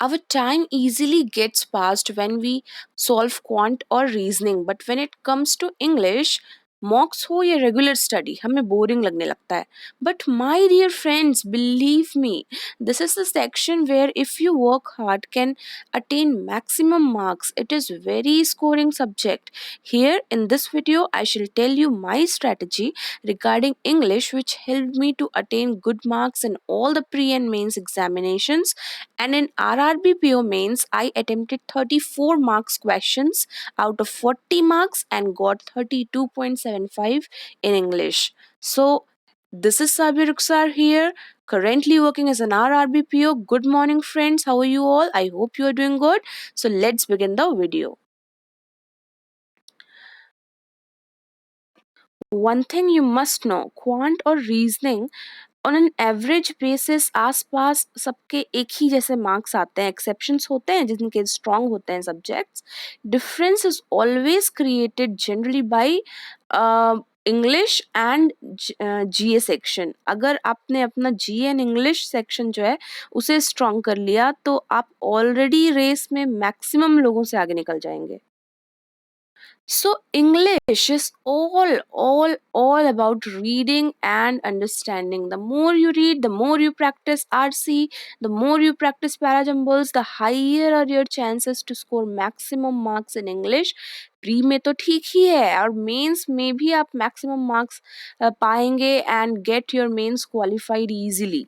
Our time easily gets passed when we solve quant or reasoning, but when it comes to English, मॉक्स हो या regular study हमें boring लगने लगता है. But my dear friends, believe me, this is the section where if you work hard can attain maximum marks. It is very scoring subject. Here in this video I shall tell you my strategy regarding English which helped me to attain good marks in all the pre and mains examinations. And in RRB PO mains I attempted 34 marks questions out of 40 marks and got 32.75 in English. So this is Sabir Ruksar here, currently working as an RRB PO. Good morning friends, how are you all? I hope you are doing good. So let's begin the video. One thing you must know, quant or reasoning on an average basis आसपास सबके एक ही जैसे marks आते हैं. Exceptions होते हैं जिनके strong होते हैं subjects. Difference is always created generally by English and GA section. अगर आपने अपना जीए एंड इंग्लिश सेक्शन जो है उसे स्ट्रॉन्ग कर लिया तो आप ऑलरेडी रेस में मैक्सिमम लोगों से आगे निकल जाएंगे. So English is all about reading and understanding. The more you read, the more you practice RC, the more you practice parajumbles, the higher are your chances to score maximum marks in English. Pre में तो ठीक ही है और mains में भी आप maximum marks पाएंगे and get your mains qualified easily.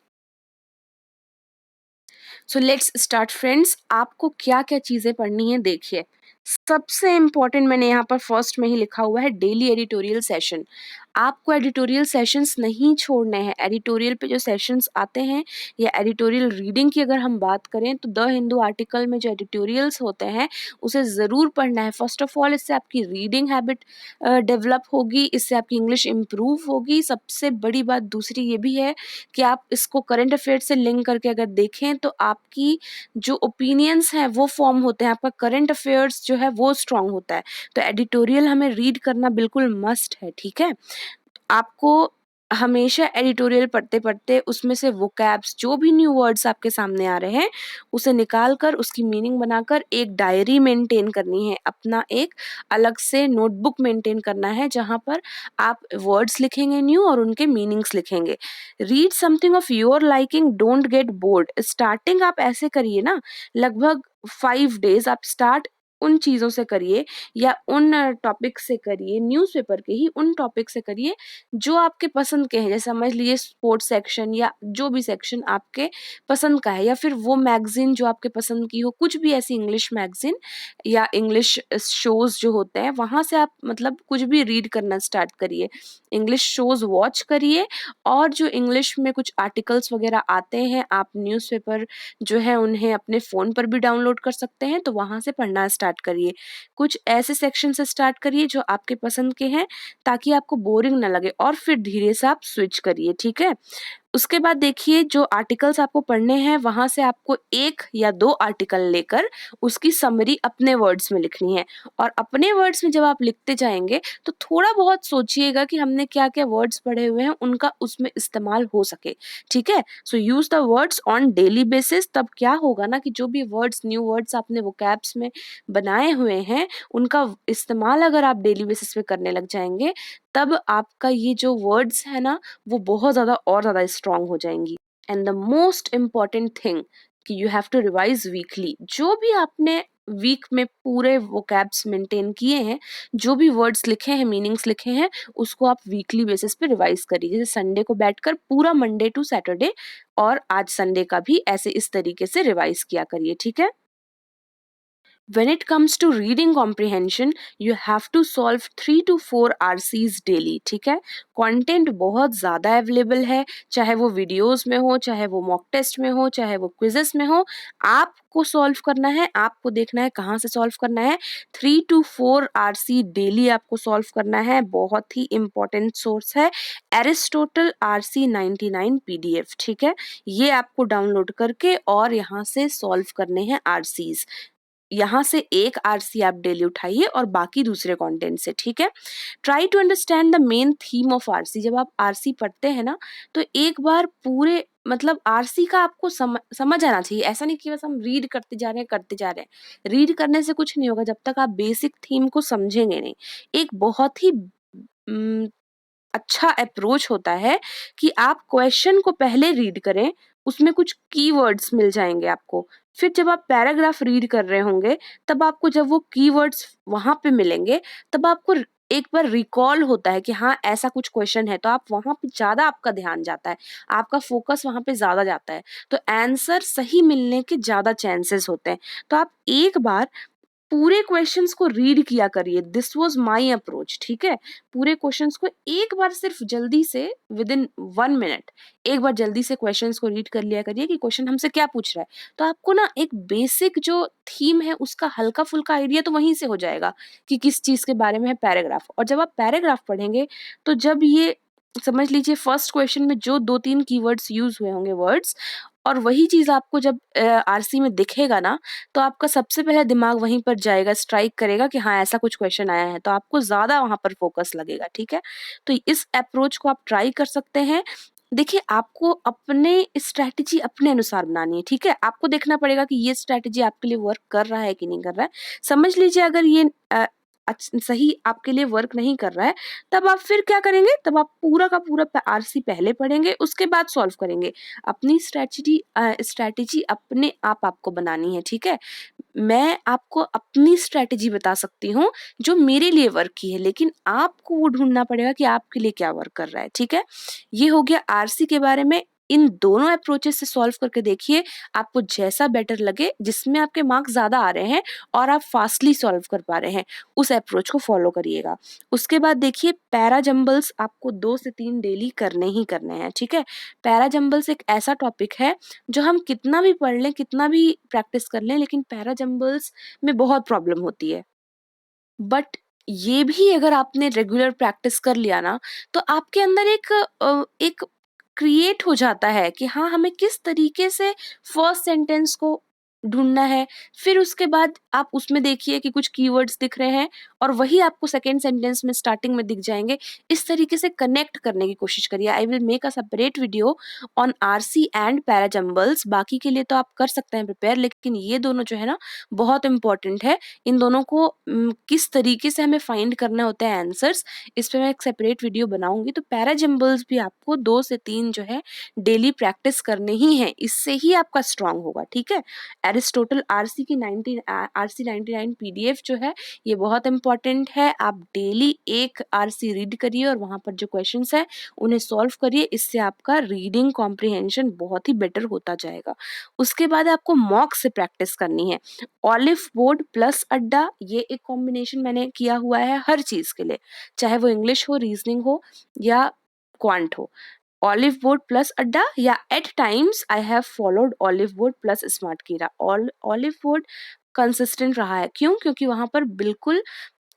So let's start friends. आपको क्या क्या चीजें पढ़नी है देखिए. सबसे इम्पॉर्टेंट मैंने यहाँ पर फर्स्ट में ही लिखा हुआ है डेली एडिटोरियल सेशन. आपको एडिटोरियल सेशंस नहीं छोड़ने हैं. एडिटोरियल पे जो सेशंस आते हैं या एडिटोरियल रीडिंग की अगर हम बात करें तो द हिंदू आर्टिकल में जो एडिटोरियल्स होते हैं उसे ज़रूर पढ़ना है. फर्स्ट ऑफ ऑल इससे आपकी रीडिंग हैबिट डेवलप होगी, इससे आपकी इंग्लिश इम्प्रूव होगी. सबसे बड़ी बात दूसरी ये भी है कि आप इसको करंट अफेयर से लिंक करके अगर देखें तो आपकी जो ओपिनियंस हैं वो फॉर्म होते हैं, आपका करंट अफेयर्स जो है वो स्ट्रांग होता है. तो एडिटोरियल हमें रीड करना बिल्कुल मस्ट है. ठीक है, आपको हमेशा एडिटोरियल पढ़ते पढ़ते उसमें से वोकैब्स जो भी न्यू वर्ड्स आपके सामने आ रहे हैं उसे निकाल कर उसकी मीनिंग बनाकर एक डायरी मेंटेन करनी है. अपना एक अलग से नोटबुक मेंटेन करना है जहां पर आप वर्ड्स लिखेंगे न्यू और उनके मीनिंग्स लिखेंगे. Read something of your liking, don't get bored. Starting आप ऐसे करिए ना, लगभग 5 days आप स्टार्ट उन चीज़ों से करिए या उन टॉपिक से करिए, न्यूज़पेपर के ही उन टॉपिक से करिए जो आपके पसंद के हैं. जैसे समझ लीजिए स्पोर्ट्स सेक्शन या जो भी सेक्शन आपके पसंद का है या फिर वो मैगज़ीन जो आपके पसंद की हो, कुछ भी ऐसी इंग्लिश मैगज़ीन या इंग्लिश शोज़ जो होते हैं वहाँ से आप मतलब कुछ भी रीड करना स्टार्ट करिए. इंग्लिश शोज़ वॉच करिए और जो इंग्लिश में कुछ आर्टिकल्स वगैरह आते हैं आप न्यूज़पेपर जो है उन्हें अपने फ़ोन पर भी डाउनलोड कर सकते हैं, तो वहाँ से पढ़ना स्टार्ट करिए. कुछ ऐसे सेक्शन से स्टार्ट करिए जो आपके पसंद के हैं ताकि आपको बोरिंग ना लगे और फिर धीरे से आप स्विच करिए. ठीक है, उसके बाद देखिए जो आर्टिकल्स आपको पढ़ने हैं वहाँ से आपको 1 या 2 आर्टिकल लेकर उसकी समरी अपने वर्ड्स में लिखनी है. और अपने वर्ड्स में जब आप लिखते जाएंगे तो थोड़ा बहुत सोचिएगा कि हमने क्या क्या वर्ड्स पढ़े हुए हैं उनका उसमें इस्तेमाल हो सके. ठीक है, so use the words on daily basis. तब क्या होगा ना कि जो भी वर्ड्स न्यू वर्ड्स आपने वोकैब्स में बनाए हुए हैं उनका इस्तेमाल अगर आप डेली बेसिस पे करने लग जाएंगे तब आपका ये जो वर्ड्स है ना वो बहुत ज़्यादा और ज़्यादा स्ट्रॉन्ग हो जाएंगी. And the most important thing कि you have to revise weekly. जो भी आपने वीक में पूरे वोकैब्स मेंटेन किए हैं, जो भी वर्ड्स लिखे हैं, मीनिंग्स लिखे हैं, उसको आप वीकली बेसिस पे रिवाइज करिए. जैसे संडे को बैठकर पूरा मंडे टू सैटरडे और आज संडे का भी ऐसे इस तरीके से रिवाइज किया करिए. ठीक है, when it comes to reading comprehension you have to solve 3 to 4 RCs daily. ठीक है, कंटेंट बहुत ज़्यादा अवेलेबल है, चाहे वो वीडियोस में हो, चाहे वो मॉक टेस्ट में हो, चाहे वो क्विजेस में हो. आपको सॉल्व करना है, आपको देखना है कहाँ से सॉल्व करना है. 3 to 4 RC डेली आपको सॉल्व करना है. बहुत ही इंपॉर्टेंट सोर्स है एरिस्टोटल RC 99 PDF. ठीक है, ये आपको डाउनलोड करके और यहाँ से सॉल्व करने हैं RCs. यहाँ से एक आरसी आप डेली उठाइए और बाकी दूसरे कंटेंट से. ठीक है, try to understand the main theme of RC. जब आप आरसी पढ़ते हैं ना तो एक बार पूरे मतलब आरसी का आपको समझ आना चाहिए। ऐसा नहीं कि बस हम रीड करते जा रहे हैं, करते जा रहे हैं। रीड करने से कुछ नहीं होगा जब तक आप बेसिक थीम को समझेंगे नहीं। एक बहुत ही अच्छा अप्रोच होता है कि आप क्वेश्चन को पहले रीड करें, उसमें कुछ कीवर्ड्स मिल जाएँगे आपको। फिर जब आप पैराग्राफ रीड कर रहे होंगे, तब आपको जब वो कीवर्ड्स वहाँ पे मिलेंगे, तब आपको एक बार रिकॉल होता है कि हाँ, ऐसा कुछ क्वेश्चन है, तो आप वहाँ पे ज़्यादा आपका ध्यान जाता है, आपका फोकस वहाँ पे ज़्यादा जाता है, तो आंसर सही मिलने के ज़्यादा चांसेस होते हैं। तो आप एक बार पूरे क्वेश्चंस को रीड किया करिए। दिस वाज माय अप्रोच, ठीक है? पूरे क्वेश्चंस को एक बार सिर्फ जल्दी से विद इन 1 मिनट एक बार जल्दी से क्वेश्चंस को रीड कर लिया करिए कि क्वेश्चन हमसे क्या पूछ रहा है। तो आपको ना एक बेसिक जो थीम है उसका हल्का-फुल्का आइडिया तो वहीं से हो जाएगा कि किस चीज़ के बारे में है पैराग्राफ। और जब आप पैराग्राफ पढ़ेंगे तो जब ये समझ लीजिए फर्स्ट क्वेश्चन में जो 2-3 कीवर्ड्स यूज़ हुए होंगे वर्ड्स, और वही चीज़ आपको जब आरसी में दिखेगा ना, तो आपका सबसे पहले दिमाग वहीं पर जाएगा, स्ट्राइक करेगा कि हाँ, ऐसा कुछ क्वेश्चन आया है, तो आपको ज़्यादा वहाँ पर फोकस लगेगा, ठीक है? तो इस अप्रोच को आप ट्राई कर सकते हैं। देखिए, आपको अपने स्ट्रैटेजी अपने अनुसार बनानी है, ठीक है? आपको देखना पड़ेगा कि ये स्ट्रैटेजी आपके लिए वर्क कर रहा है कि नहीं कर रहा है। समझ लीजिए अगर ये सही आपके लिए वर्क नहीं कर रहा है, तब आप फिर क्या करेंगे? तब आप पूरा का पूरा आरसी पहले पढ़ेंगे, उसके बाद सॉल्व करेंगे। अपनी स्ट्रैटेजी अपने आप आपको बनानी है, ठीक है? मैं आपको अपनी स्ट्रैटेजी बता सकती हूँ जो मेरे लिए वर्क की है, लेकिन आपको वो ढूँढना पड़ेगा कि आपके लिए क्या वर्क कर रहा है, ठीक है? ये हो गया आरसी के बारे में। इन दोनों अप्रोचेस से सॉल्व करके देखिए, आपको जैसा बेटर लगे, जिसमें आपके मार्क्स ज़्यादा आ रहे हैं और आप फास्टली सॉल्व कर पा रहे हैं, उस अप्रोच को फॉलो करिएगा। उसके बाद देखिए पैरा जंबल्स आपको 2 से 3 डेली करने ही करने हैं, ठीक है? पैरा जंबल्स एक ऐसा टॉपिक है जो हम कितना भी पढ़ लें, कितना भी प्रैक्टिस कर लें, लेकिन पैरा जंबल्स में बहुत प्रॉब्लम होती है। बट ये भी अगर आपने रेगुलर प्रैक्टिस कर लिया ना, तो आपके अंदर एक क्रिएट हो जाता है कि हाँ, हमें किस तरीके से फर्स्ट सेंटेंस को ढूँढना है। फिर उसके बाद आप उसमें देखिए कि कुछ कीवर्ड्स दिख रहे हैं और वही आपको सेकंड सेंटेंस में स्टार्टिंग में दिख जाएँगे। इस तरीके से कनेक्ट करने की कोशिश करिए। I will make a separate video on RC and para jumbles. बाकी के लिए तो आप कर सकते हैं प्रिपेयर, लेकिन ये दोनों जो है ना, बहुत इम्पोर्टेंट है। इन दोनों को किस तरीके से हमें फाइंड करना होता है आंसर्स, इस पे मैं एक सेपरेट वीडियो बनाऊँगी। तो पैरा जंबल्स भी आपको 2 से 3 जो है डेली प्रैक्टिस करने ही हैं, इससे ही आपका स्ट्रॉन्ग होगा, ठीक है? एरिस्टोटल आरसी 99 पीडीएफ जो है, ये बहुत इम्पोर्टेंट है। आप डेली एक आरसी रीड करिए और वहाँ पर जो क्वेश्चंस हैं, उन्हें सॉल्व करिए। इससे आपका रीडिंग कॉम्प्रिहेंशन बहुत ही बेटर होता जाएगा। उसके बाद आपको मॉक से प्रैक्टिस करनी है। ऑलिव बोर्ड प्लस अड्डा, ये एक कॉम्बिनेशन मैंने किया हुआ है हर चीज़ के लिए, चाहे वो इंग्लिश हो, रीजनिंग हो या क्वांट हो। ऑलिव बोर्ड प्लस अड्डा या at times I have followed Oliveboard plus smart Keeda. Oliveboard consistent रहा है, क्यों? क्योंकि वहाँ पर बिल्कुल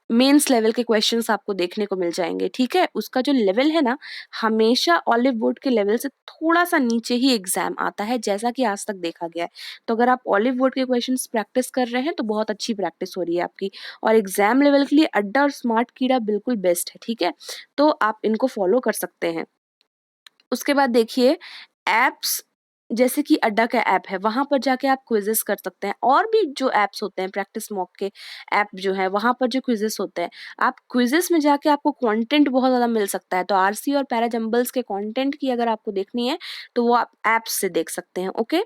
मेंस लेवल के क्वेश्चंस आपको देखने को मिल जाएंगे, ठीक है? उसका जो लेवल है ना, हमेशा ऑलिव बोर्ड के लेवल से थोड़ा सा नीचे ही एग्जाम आता है, जैसा कि आज तक देखा गया है। तो अगर आप ऑलिव बोर्ड के क्वेश्चंस प्रैक्टिस कर रहे हैं तो बहुत अच्छी प्रैक्टिस हो रही है आपकी। और एग्जाम लेवल के लिए अड्डा और स्मार्ट कीड़ा बिल्कुल बेस्ट है, ठीक है? तो आप इनको फॉलो कर सकते हैं। उसके बाद देखिए ऐप्स, जैसे कि अड्डा का ऐप है, वहाँ पर जाके आप क्विज़ेस कर सकते हैं। और भी जो ऐप्स होते हैं, प्रैक्टिस मॉक के ऐप जो है, वहाँ पर जो क्विज़ेस होते हैं, आप क्विज़ेस में जाके आपको कंटेंट बहुत ज़्यादा मिल सकता है। तो आरसी और पैरा जंबल्स के कंटेंट की अगर आपको देखनी है, तो वो आप ऐप्स से देख सकते हैं, ओके?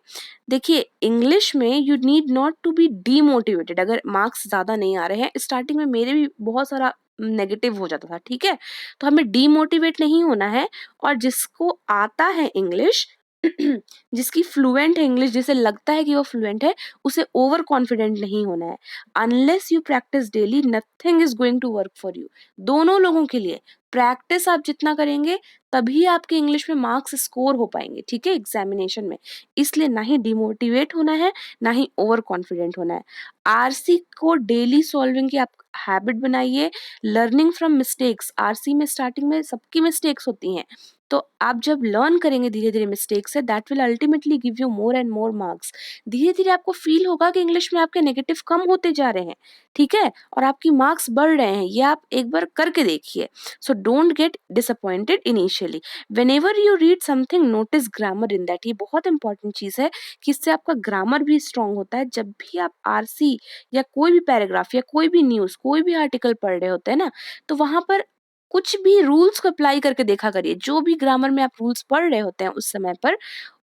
देखिए, इंग्लिश में you need not to be demotivated अगर मार्क्स ज़्यादा नहीं आ रहे हैं। स्टार्टिंग में मेरे भी बहुत सारा नेगेटिव हो जाता था, ठीक है? तो हमें डीमोटिवेट नहीं होना है। और जिसको आता है इंग्लिश जिसकी फ्लुएंट है इंग्लिश, जिसे लगता है कि वो फ्लुएंट है, उसे ओवर कॉन्फिडेंट नहीं होना है। Unless you practice daily, nothing is going to work for you. दोनों लोगों के लिए प्रैक्टिस आप जितना करेंगे, तभी आपके इंग्लिश में मार्क्स स्कोर हो पाएंगे, ठीक है, एग्जामिनेशन में। इसलिए ना ही डिमोटिवेट होना है, ना ही ओवर कॉन्फिडेंट होना है। आरसी को डेली सॉल्विंग की आप हैबिट बनाइए। लर्निंग फ्रॉम मिस्टेक्स, आरसी में स्टार्टिंग में सबकी मिस्टेक्स होती हैं, तो आप जब लर्न करेंगे धीरे धीरे मिस्टेक से, that will ultimately give you more and more marks. धीरे धीरे आपको फील होगा कि इंग्लिश में आपके नेगेटिव कम होते जा रहे हैं, ठीक है, और आपकी मार्क्स बढ़ रहे हैं। ये आप एक बार करके देखिए। So don't get disappointed initially. Whenever you read something notice grammar in that. ये बहुत इंपॉर्टेंट चीज़ है कि इससे आपका ग्रामर भी स्ट्रांग होता है। जब भी आप आरसी या कोई भी पैराग्राफ या कोई भी न्यूज़, कोई भी आर्टिकल पढ़ रहे होते हैं ना, तो वहाँ पर कुछ भी रूल्स को अप्लाई करके देखा करिए। जो भी ग्रामर में आप रूल्स पढ़ रहे होते हैं उस समय पर,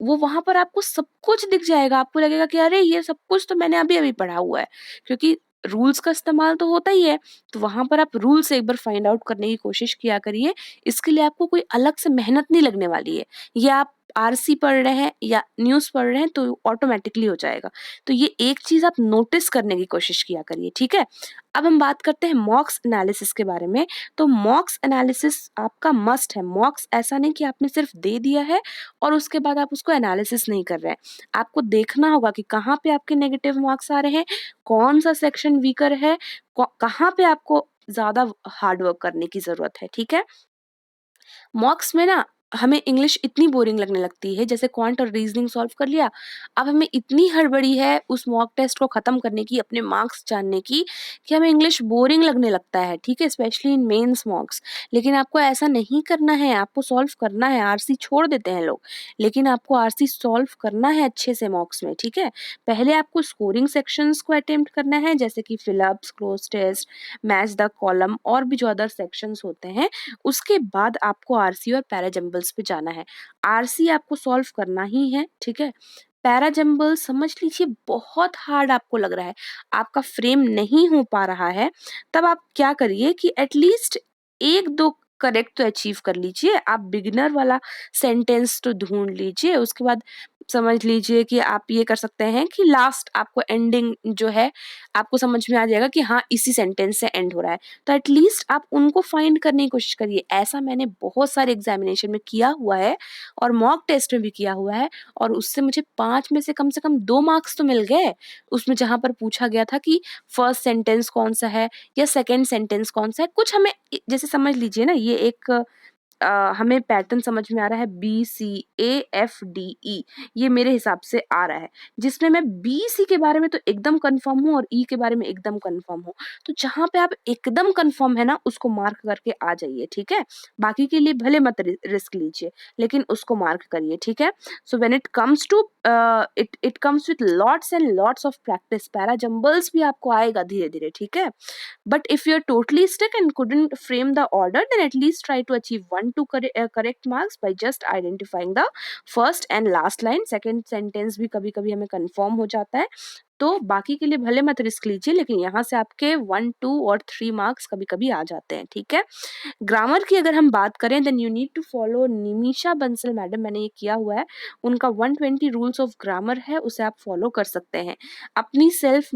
वो वहाँ पर आपको सब कुछ दिख जाएगा। आपको लगेगा कि अरे! ये सब कुछ तो मैंने अभी-अभी पढ़ा हुआ है। क्योंकि रूल्स का इस्तेमाल तो होता ही है, तो वहाँ पर आप रूल से एक बार फाइंड आउट करने की कोशिश किया करिए। इसके लिए आपको कोई अलग से मेहनत नहीं लगने वाली है। ये आप आरसी पढ़ रहे हैं या न्यूज़ पढ़ रहे हैं तो ऑटोमैटिकली हो जाएगा। तो ये एक चीज़ आप नोटिस करने की कोशिश किया करिए, ठीक है? अब हम बात करते हैं मॉक्स एनालिसिस के बारे में। तो मॉक्स एनालिसिस आपका मस्ट है। मॉक्स ऐसा नहीं कि आपने सिर्फ दे दिया है और उसके बाद आप उसको एनालिसिस नहीं कर रहे हैं। आपको देखना होगा कि कहाँ पे आपके नेगेटिव मार्क्स आ रहे हैं, कौन-सा सेक्शन वीकर है, कहाँ पे आपको ज़्यादा हार्ड वर्क करने की ज़रूरत है, ठीक है? मॉक्स में ना हमें इंग्लिश इतनी बोरिंग लगने लगती है, जैसे क्वांट और रीजनिंग सॉल्व कर लिया। अब हमें इतनी हड़बड़ी है उस मॉक टेस्ट को खत्म करने की, अपने मार्क्स जानने की, कि हमें इंग्लिश बोरिंग लगने लगता है, ठीक है? Specially in mains mocks. लेकिन आपको ऐसा नहीं करना है, आपको सॉल्व करना है। आरसी छोड़ देते हैं लोग, लेकिन आपको आरसी सॉल्व करना है अच्छे से मॉक्स में, ठीक है? पहले आपको स्कोरिंग सेक्शंस को अटेम्प्ट करना है, जैसे कि fill ups, cloze test, match the column और भी जो अदर सेक्शंस होते हैं। उसके बाद आपको आरसी और पैराजंबल्स पे जाना है। आरसी आपको सॉल्व करना ही है, ठीक है? पैराजंबल समझ लीजिए बहुत हार्ड आपको लग रहा है, आपका फ्रेम नहीं हो पा रहा है, तब आप क्या करिए कि एटलीस्ट 1-2 करेक्ट तो अचीव कर लीजिए। आप बिगिनर वाला सेंटेंस तो ढूँढ लीजिए, उसके बाद समझ लीजिए कि आप ये कर सकते हैं कि लास्ट आपको एंडिंग जो है, आपको समझ में आ जाएगा कि हाँ, इसी सेंटेंस से एंड हो रहा है। तो एटलीस्ट आप उनको फाइंड करने की कोशिश करिए। ऐसा मैंने बहुत सारे एग्जामिनेशन में किया हुआ है और मॉक टेस्ट में भी किया हुआ है, और उससे मुझे 5 में से कम 2 मार्क्स तो मिल गए। उसमें जहाँ पर पूछा गया था कि फर्स्ट सेंटेंस कौन-सा है या सेकंड सेंटेंस कौन-सा है। कुछ हमें जैसे समझ लीजिए ना, ये एक हमें पैटर्न समझ में आ रहा है, BCAFDE, ये मेरे हिसाब से आ रहा है, जिसमें मैं BC के बारे में तो एकदम कंफर्म हूँ और E के बारे में एकदम कंफर्म हूँ। तो जहाँ पे आप एकदम कंफर्म है ना, उसको मार्क करके आ जाइए, ठीक है? बाकी के लिए भले मत रिस्क लीजिए, लेकिन उसको मार्क करिए, ठीक है? So when it comes to it comes with lots and lots of practice. Parajumbles भी आपको आएगा धीरे-धीरे, ठीक है? But if you're totally stuck and couldn't frame the order, then at least try to achieve 1-2 correct marks by just identifying the first and last line. Second sentence भी कभी-कभी हमें confirm हो जाता है, तो बाकी के लिए भले मत रिस्क लीजिए, लेकिन यहाँ से आपके 1, 2 और 3 मार्क्स कभी-कभी आ जाते हैं, ठीक है? ग्रामर की अगर हम बात करें, then you need to follow Nimisha Bansal madam, मैंने ये किया हुआ है। उनका 120 रूल्स ऑफ ग्रामर है, उसे आप फॉलो कर सकते हैं। अपनी सेल्फ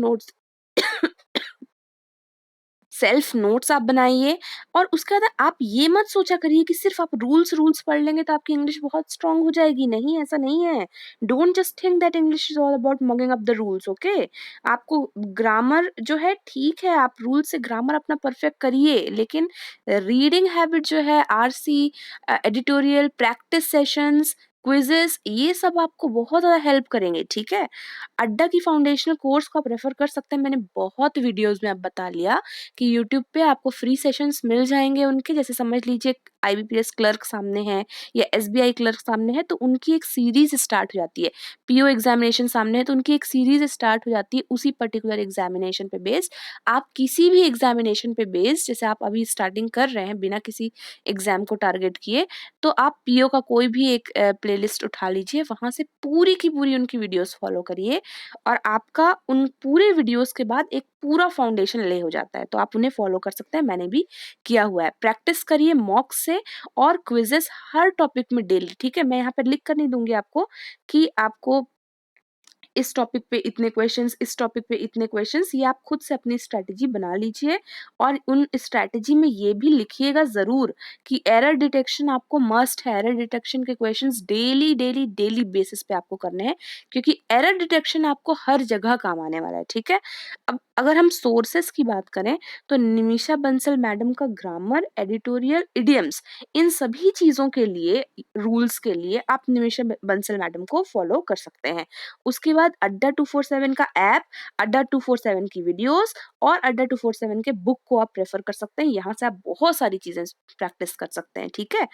नोट्स आप बनाइए, और उसके बाद आप ये मत सोचा करिए कि सिर्फ आप रूल्स पढ़ लेंगे तो आपकी इंग्लिश बहुत स्ट्रांग हो जाएगी। नहीं, ऐसा नहीं है। Don't just think that English is all about mugging up the rules, okay? आपको ग्रामर जो है, ठीक है, आप रूल से ग्रामर अपना परफेक्ट करिए, लेकिन रीडिंग हैबिट जो है, RC, editorial, practice sessions, quizzes, ये सब आपको बहुत ज़्यादा हेल्प करेंगे, ठीक है? अड्डा की फाउंडेशनल कोर्स को आप रेफर कर सकते हैं। मैंने बहुत वीडियोस में अब बता लिया कि यूट्यूब पे आपको फ्री सेशंस मिल जाएँगे उनके। जैसे समझ लीजिए आईबीपीएस क्लर्क सामने है या एसबीआई क्लर्क सामने है, तो उनकी एक सीरीज़ स्टार्ट हो जाती है। पीओ एग्ज़ामिनेशन सामने है, तो उनकी एक सीरीज़ स्टार्ट हो जाती है उसी पर्टिकुलर एग्ज़ामिनेशन पे बेस्ड। आप किसी भी एग्ज़ामिनेशन पे बेस्ड, जैसे आप अभी स्टार्टिंग कर रहे हैं बिना किसी एग्ज़ाम को टारगेट किए, तो आप पीओ का कोई भी एक प्लेलिस्ट उठा लीजिए, वहाँ से पूरी की पूरी उनकी वीडियोज़ फॉलो करिए, और आपका उन पूरे वीडियोज़ के बाद एक पूरा फाउंडेशन ले हो जाता है। तो आप उन्हें फॉलो कर सकते हैं, मैंने भी किया हुआ है। प्रैक्टिस करिए मॉक से और क्विज़ेस हर टॉपिक में डेली, ठीक है? मैं यहाँ पे लिख कर नहीं दूँगी आपको कि आपको इस टॉपिक पे इतने क्वेश्चंस, इस टॉपिक पे इतने क्वेश्चंस, ये आप खुद से अपनी स्ट्रैटेजी बना लीजिए, और उन स्ट्रैटेजी में ये भी लिखिएगा ज़रूर कि एरर डिटेक्शन आपको मस्ट है। एरर डिटेक्शन के क्वेश्चंस डेली बेसिस पे आपको करने हैं, क्योंकि एरर डिटेक्शन आपको हर जगह काम आने वाला है, ठीक है? अब अगर हम सोर्सेस की बात करें तो निमिषा बंसल मैडम का ग्रामर, एडिटोरियल, इडियम्स, इन सभी चीज़ों के लिए, रूल्स के लिए आप निमिषा बंसल मैडम को फॉलो कर सकते हैं। उसके बाद अड्डा 247 का ऐप, अड्डा 247 की वीडियोस और अड्डा 247 के बुक को आप प्रेफर कर सकते हैं। यहाँ से आप बहुत सारी चीज़ें प्रैक्टिस कर सकते हैं, ठीक है?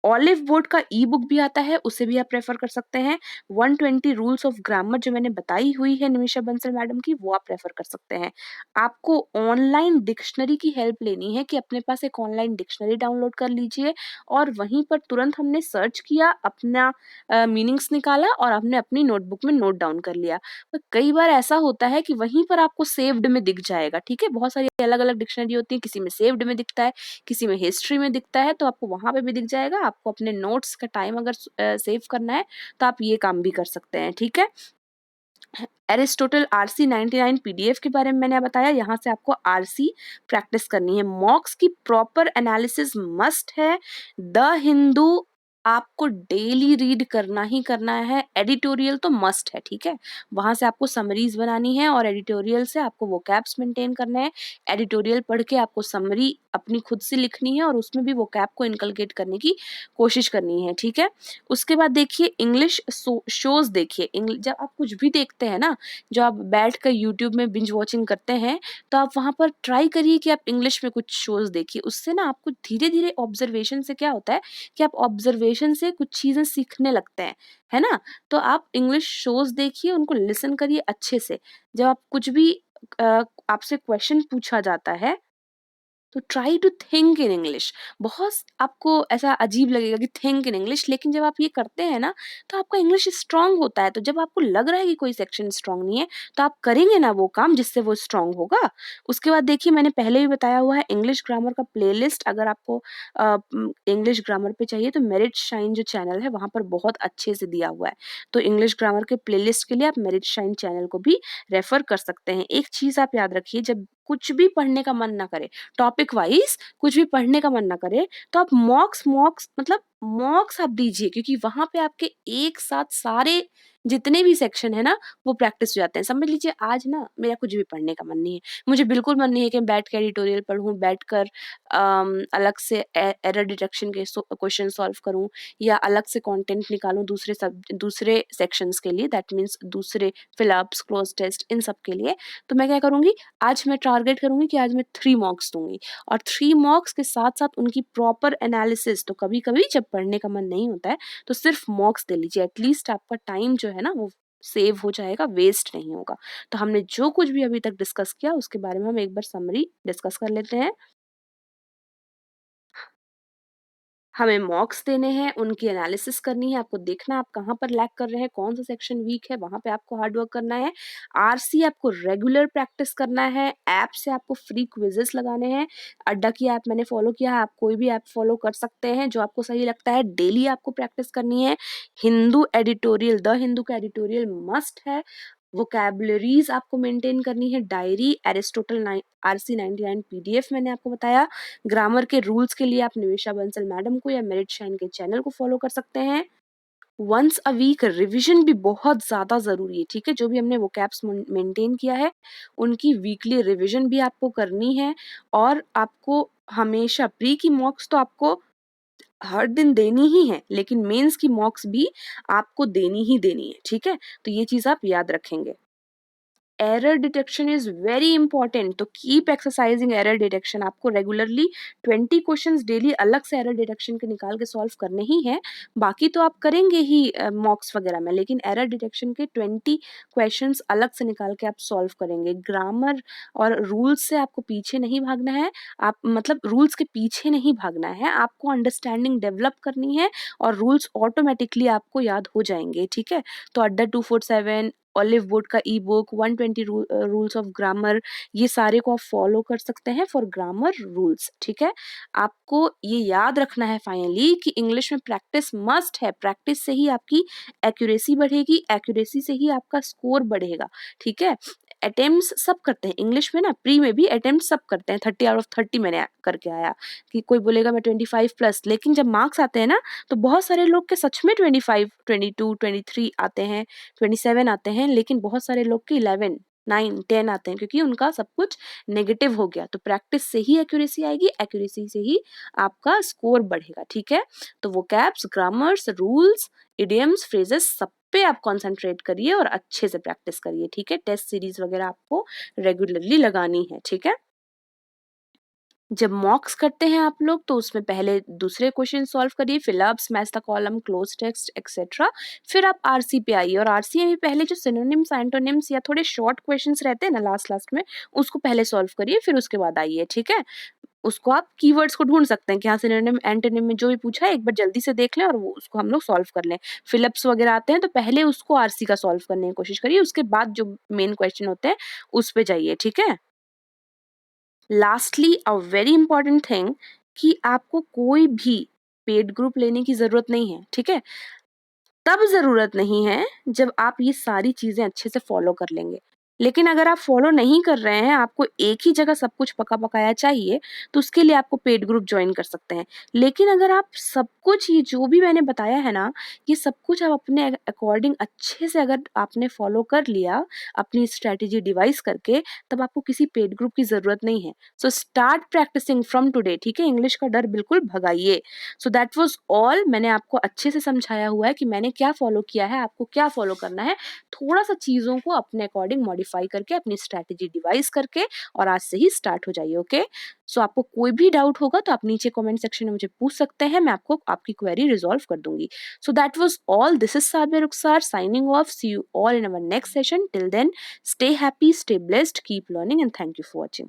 ऑलिव बोर्ड का ई बुक भी आता है, उसे भी आप प्रेफर कर सकते हैं। 120 रूल्स ऑफ ग्रामर जो मैंने बताई हुई है निमिषा बंसल मैडम की, वो आप प्रेफर कर सकते हैं। आपको ऑनलाइन डिक्शनरी की हेल्प लेनी है कि अपने पास एक ऑनलाइन डिक्शनरी डाउनलोड कर लीजिए और वहीं पर तुरंत हमने सर्च किया, अपना मीनिंग्स निकाला और हमने अपनी नोटबुक में नोट डाउन कर लिया। पर कई बार ऐसा होता है कि वहीं पर आपको सेव्ड में दिख जाएगा, ठीक है? बहुत सारी अलग-अलग डिक्शनरी होती है, किसी में सेव्ड में दिखता है, किसी में हिस्ट्री में दिखता है, तो आपको वहाँ पे भी दिख जाएगा। आपको अपने नोट्स का टाइम अगर सेव करना है, तो आप ये काम भी कर सकते हैं, ठीक है? एरिस्टोटल आरसी 99 पीडीएफ के बारे में मैंने बताया, यहाँ से आपको आरसी प्रैक्टिस करनी है। मॉक्स की प्रॉपर एनालिसिस मस्ट है। द हिंदू आपको डेली रीड करना ही करना है। एडिटोरियल तो मस्ट है, ठीक है? वहां से आपको समरीज बनानी है और एडिटोरियल से आपको वोकैब्स मेंटेन करना है। एडिटोरियल पढ़ के आपको समरी अपनी खुद से लिखनी है और उसमें भी वोकैब को इनकलकेट करने की कोशिश करनी है, ठीक है? उसके बाद देखिए इंग्लिश शोज देखिए। जब आप कुछ भी देखते हैं ना, जो आप बैठ कर यूट्यूब में बिंज वॉचिंग करते हैं, तो आप वहाँ पर ट्राई करिए कि आप इंग्लिश में कुछ शोज़ देखिए। उससे ना आपको धीरे-धीरे ऑब्जर्वेशन से क्या होता है कि आप ऑब्जर्वेशन से कुछ चीज़ें सीखने लगते हैं, है ना? तो आप इंग्लिश शोज़ देखिए, उनको लिसन करिए अच्छे से। जब आप कुछ भी आपसे क्वेश्चन पूछा जाता है तो try to think in English. बहुत आपको ऐसा अजीब लगेगा कि थिंक इन इंग्लिश, लेकिन जब आप ये करते हैं ना तो आपका इंग्लिश स्ट्रांग होता है। तो जब आपको लग रहा है कि कोई सेक्शन स्ट्रांग नहीं है तो आप करेंगे ना वो काम जिससे वो स्ट्रांग होगा। उसके बाद देखिए मैंने पहले भी बताया हुआ है इंग्लिश ग्रामर का प्लेलिस्ट, अगर आपको इंग्लिश ग्रामर पे चाहिए तो मेरिट शाइन जो चैनल है वहाँ पर बहुत अच्छे से दिया हुआ है। तो इंग्लिश ग्रामर के प्लेलिस्ट के लिए आप मेरिट शाइन चैनल को भी रेफर कर सकते हैं। एक चीज़ आप याद रखिए, जब कुछ भी पढ़ने का मन ना करे, टॉपिक वाइज कुछ भी पढ़ने का मन ना करे, तो आप मॉक्स मतलब मॉक्स आप दीजिए, क्योंकि वहाँ पे आपके एक साथ सारे जितने भी सेक्शन है ना वो प्रैक्टिस हो जाते हैं। समझ लीजिए आज ना मेरा कुछ भी पढ़ने का मन नहीं है, मुझे बिल्कुल मन नहीं है कि मैं बैठ के एडिटोरियल पढ़ूँ, बैठकर अलग से एरर डिटेक्शन के क्वेश्चन सॉल्व करूँ या अलग से कंटेंट निकालूँ दूसरे सेक्शंस के लिए, दैट मीन्स दूसरे फिल-अप्स, क्लोज टेस्ट, इन सब के लिए। तो मैं क्या करूँगी, आज मैं टारगेट करूँगी कि आज मैं 3 मार्क्स दूँगी और 3 मार्क्स के साथ-साथ उनकी प्रॉपर एनालिसिस। तो कभी-कभी जब पढ़ने का मन नहीं होता है, तो सिर्फ मार्क्स दे लीजिए, एटलीस्ट आपका टाइम जो है ना वो सेव हो जाएगा, वेस्ट नहीं होगा। तो हमने जो कुछ भी अभी तक डिस्कस किया उसके बारे में हम एक बार समरी डिस्कस कर लेते हैं। हमें मॉक्स देने हैं, उनकी एनालिसिस करनी है, आपको देखना है आप कहाँ पर लैग कर रहे हैं, कौन-सा सेक्शन वीक है, वहाँ पे आपको हार्ड वर्क करना है। आरसी आपको रेगुलर प्रैक्टिस करना है, ऐप से आपको फ्री क्विज़ेस लगाने हैं। अड्डा की ऐप मैंने फॉलो किया है, आप कोई भी ऐप फॉलो कर सकते हैं, जो आपको सही लगता है। डेली आपको प्रैक्टिस करनी है। हिंदू एडिटोरियल, द हिंदू का एडिटोरियल मस्ट है। वोकैबुलरीज आपको मेंटेन करनी है। डायरी, एरिस्टोटल आरसी 99 पीडीएफ मैंने आपको बताया। ग्रामर के रूल्स के लिए आप निवेशा बंसल मैडम को या मेरिट शाइन के चैनल को फॉलो कर सकते हैं। वंस अ वीक रिवीजन भी बहुत ज़्यादा ज़रूरी है, ठीक है? जो भी हमने वोकैब्स मेंटेन किया है, उनकी वीकली रिवीजन भी आपको करनी है और आपको हमेशा प्री की मॉक्स तो आपको हर दिन देनी ही है, लेकिन मेंस की मॉक्स भी आपको देनी ही देनी है, ठीक है? तो ये चीज़ आप याद रखेंगे। Error detection is very important, तो कीप एक्सरसाइजिंग एरर डिटेक्शन। आपको रेगुलरली 20 क्वेश्चंस डेली अलग से एरर डिटेक्शन के निकाल के सॉल्व करने ही हैं। बाकी तो आप करेंगे ही मॉक्स वगैरह में, लेकिन एरर डिटेक्शन के 20 क्वेश्चंस अलग से निकाल के आप सॉल्व करेंगे। ग्रामर और रूल्स से आपको पीछे नहीं भागना है, आप मतलब रूल्स के पीछे नहीं भागना है, आपको अंडरस्टैंडिंग डेवलप करनी है और रूल्स ऑटोमेटिकली आपको याद हो जाएंगे, ठीक है? तो अड्डा 247, ऑलिव वुड का ई बुक, 120 रूल्स ऑफ ग्रामर, ये सारे को आप फॉलो कर सकते हैं फॉर ग्रामर रूल्स, ठीक है? आपको ये याद रखना है फाइनली कि इंग्लिश में प्रैक्टिस मस्ट है। प्रैक्टिस से ही आपकी एक्यूरेसी बढ़ेगी, एक्यूरेसी से ही आपका स्कोर बढ़ेगा, ठीक है? अटेम्प्ट्स सब करते हैं इंग्लिश में ना, प्री में भी अटेम्प्ट सब करते हैं। 30 आउट ऑफ 30 मैंने करके आया, कि कोई बोलेगा मैं 25 प्लस, लेकिन जब मार्क्स आते हैं ना तो बहुत सारे लोग के सच में 25, 22, 23 आते हैं, 27 आते हैं, लेकिन बहुत सारे लोग के 11, 9, 10 आते हैं, क्योंकि उनका सब कुछ नेगेटिव हो गया। तो प्रैक्टिस से ही एक्यूरेसी आएगी, एक्यूरेसी से ही आपका स्कोर बढ़ेगा, ठीक है? तो vocabs, grammars, rules, idioms, phrases, सब पे आप कंसंट्रेट करिए और अच्छे से प्रैक्टिस करिए, ठीक है? टेस्ट सीरीज वगैरह आपको रेगुलरली लगानी है, ठीक है? जब मॉक्स करते हैं आप लोग, तो उसमें पहले दूसरे क्वेश्चन सॉल्व करिए, fill up, match the column, cloze text etcetera. फिर आप आरसी पे आइए, और आरसी में पहले जो सिनोनिम्स, एंटोनिम्स या थोड़े शॉर्ट क्वेश्चंस रहते हैं ना लास्ट लास्ट में, उसको पहले सॉल्व करिए, फिर उसके बाद आइए, ठीक है? उसको आप कीवर्ड्स को ढूंढ सकते हैं कि हाँ, सिनोनिम एंटोनिम में जो भी पूछा है एक बार जल्दी से देख लें और वो उसको हम लोग सॉल्व कर लें। फिलअप्स वगैरह आते हैं तो पहले उसको आरसी का सॉल्व करने की कोशिश करिए, उसके बाद जो मेन क्वेश्चन होते हैं उस पे जाइए, ठीक है? Lastly a very important thing, कि आपको कोई भी पेड ग्रुप लेने की जरूरत नहीं है, ठीक है? तब ज़रूरत नहीं है जब आप ये सारी चीज़ें अच्छे से फ़ॉलो कर लेंगे। लेकिन अगर आप फ़ॉलो नहीं कर रहे हैं, आपको एक ही जगह सब कुछ पका-पकाया चाहिए, तो उसके लिए आपको पेड ग्रुप जॉइन कर सकते हैं। लेकिन अगर आप सब कुछ, ये जो भी मैंने बताया है ना, ये सब कुछ आप अपने अकॉर्डिंग अच्छे से अगर आपने फ़ॉलो कर लिया, अपनी स्ट्रैटेजी डिवाइस करके, तब आपको किसी पेड ग्रुप की ज़रूरत नहीं है। So start practicing from today, ठीक है? इंग्लिश का डर बिल्कुल भगाइए। So that was all. मैंने आपको अच्छे से समझाया हुआ है कि मैंने क्या फ़ॉलो किया है, आपको क्या फ़ॉलो करना है। थोड़ा-सा चीज़ों को अपने अकॉर्डिंग मॉडिफ़ाई करके, अपनी स्ट्रैटेजी डिवाइस करके, और आज से ही स्टार्ट हो जाइए, ओके? सो आपको कोई भी डाउट होगा तो आप नीचे कमेंट सेक्शन में मुझे पूछ सकते हैं, मैं आपको आपकी क्वेरी रिज़ॉल्व कर दूँगी। So that was all. This is Sabia Rukhsar signing off. See you all in our next session. Till then, stay happy, stay blessed, keep learning, and thank you for watching.